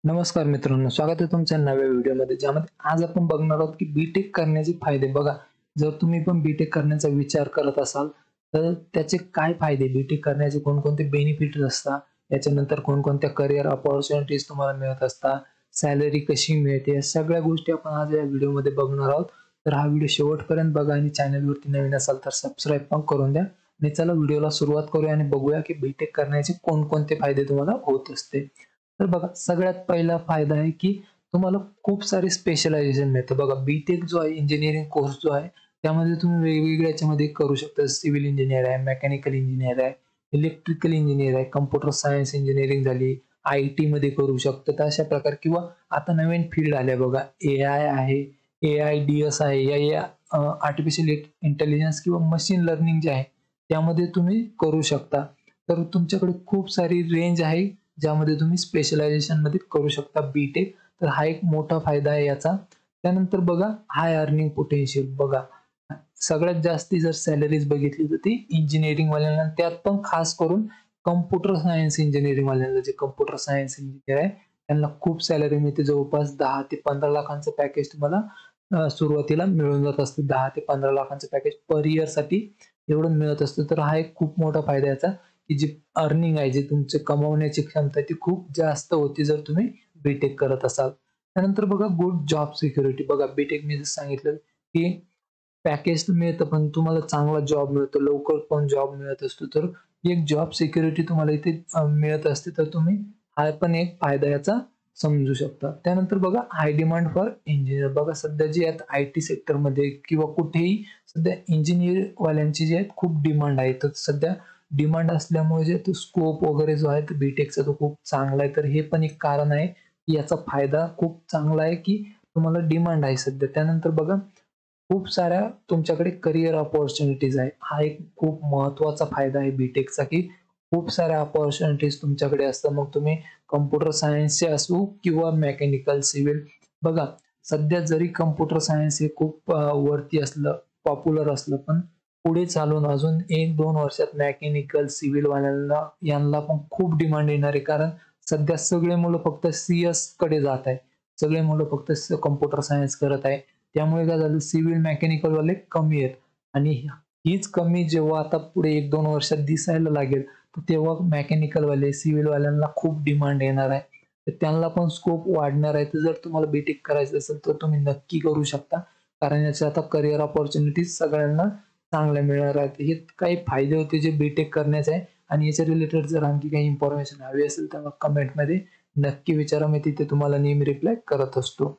नमस्कार मित्रांनो, स्वागत आहे तुमच्या नव्या व्हिडिओमध्ये, ज्यामध्ये आज आपण बघणार आहोत की बीटेक करण्याचे फायदे. बघा, जर तुम्ही पण बीटेक करण्याचा विचार करत असाल तर त्याचे काय फायदे, बीटेक करण्याचे कोणकोणते बेनिफिट्स असतात, याच्यानंतर कोणकोणत्या करिअर अपॉर्च्युनिटीज तुम्हाला मिळत असतात, सॅलरी कशी मिळते, या सगळ्या गोष्टी आपण आज या व्हिडिओमध्ये बघणार आहोत. तर हा व्हिडिओ शेवटपर्यंत बघा आणि चॅनलवरती नवीन असाल तर सबस्क्राईब पण करून द्या. आणि चला व्हिडिओला सुरुवात करूया आणि बघूया की बीटेक करण्याचे कोणकोणते फायदे तुम्हाला होत असते. तर बघा, सगळ्यात पहिला फायदा आहे की तुम्हाला खूप सारे स्पेशलायझेशन मिळतं. बघा, बीटेक जो आहे, इंजिनिअरिंग कोर्स जो आहे, त्यामध्ये तुम्ही वेगवेगळ्या याच्यामध्ये करू शकता. सिव्हिल इंजिनियर आहे, मेकॅनिकल इंजिनियर आहे, इलेक्ट्रिकल इंजिनियर आहे, कम्प्युटर सायन्स इंजिनिअरिंग झाली, IT मध्ये करू शकता. तर अशा प्रकारे, किंवा आता नवीन फील्ड आल्या बघा, AI आहे, AIDS आहे, या आर्टिफिशियल इंटेलिजन्स किंवा मशीन लर्निंग जे आहे त्यामध्ये तुम्ही करू शकता. तर तुमच्याकडे खूप सारी रेंज आहे ज्यामध्ये तुम्ही स्पेशलायझेशन मध्ये करू शकता बीटेक. तर हा एक मोठा फायदा आहे याचा. त्यानंतर बघा, हाय अर्निंग पोटेन्शियल. बघा, सगळ्यात जास्ती जर सॅलरीज बघितली तर ती इंजिनिअरिंग वाल्यांना, त्यात पण खास करून कम्प्युटर सायन्स इंजिनिअरिंग वाल्यांना, जे कम्प्युटर सायन्स इंजिनियर आहे त्यांना खूप सॅलरी मिळते. जवळपास 10 ते 15 लाखांचं पॅकेज तुम्हाला सुरुवातीला मिळून जात असतं. 10 ते 15 लाखांचं पॅकेज पर इयर साठी एवढं मिळत असतं. तर हा एक खूप मोठा फायदा याचा, की जी अर्निंग आहे, जी तुमची कमवण्याची क्षमता आहे, ती खूप जास्त होती जर तुम्ही बीटेक करत असाल. त्यानंतर बघा, गुड जॉब सिक्युरिटी. बघा, बीटेक मी जसं सांगितलं की पॅकेज तर मिळतं, पण तुम्हाला चांगला जॉब मिळतो, लवकर पण जॉब मिळत असतो. तर एक जॉब सिक्युरिटी तुम्हाला इथे मिळत असते. तर तुम्ही हा पण एक फायदा याचा समजू शकता. त्यानंतर बघा, हाय डिमांड फॉर इंजिनियर. बघा, सध्या जे आहेत IT सेक्टरमध्ये किंवा कुठेही सध्या इंजिनियर वाल्यांची जे आहेत खूप डिमांड आहे. तर सध्या डिमांड असल्यामुळे जे तो स्कोप वगैरे जो आहे तो बीटेकचा तो खूप चांगला आहे. तर हे पण एक कारण आहे की याचा फायदा खूप चांगला आहे की तुम्हाला डिमांड आहे सध्या. त्यानंतर बघा, खूप साऱ्या तुमच्याकडे करिअर अपॉर्च्युनिटीज आहे. हा एक खूप महत्वाचा फायदा आहे बीटेकचा, की खूप साऱ्या अपॉर्च्युनिटीज तुमच्याकडे असतात. मग तुम्ही कम्प्युटर सायन्सचे असो किंवा मेकॅनिकल, सिव्हिल. बघा, सध्या जरी कम्प्युटर सायन्स हे खूप वरती असलं, पॉप्युलर असलं, पण पुढे चालून अजून 1-2 वर्षात मेकॅनिकल, सिव्हिल वाल्यांना यांना पण खूप डिमांड येणार आहे. कारण सध्या सगळे मुलं फक्त CS कडे जात आहे. सगळे मुलं फक्त कम्प्युटर सायन्स करत आहे. त्यामुळे काय झालं, सिव्हिल मेकॅनिकल वाले कमी आहेत. आणि हीच कमी जेव्हा आता पुढे 1-2 वर्षात दिसायला लागेल, तर तेव्हा मेकॅनिकल वाले, सिव्हिल वाल्यांना खूप डिमांड येणार आहे. तर त्यांना पण स्कोप वाढणार आहे. तर जर तुम्हाला बीटेक करायचं असेल तर तुम्ही नक्की करू शकता. कारण याचे आता करिअर अपॉर्च्युनिटीज सगळ्यांना चांगल्या मिळणार आहेत. हे काही फायदे होते जे बीटेक करण्याचे आहे. आणि याच्या रिलेटेड जर आणखी काही इन्फॉर्मेशन हवी असेल तर कमेंटमध्ये नक्की विचारा. मी तिथे तुम्हाला नेहमी रिप्लाय करत असतो.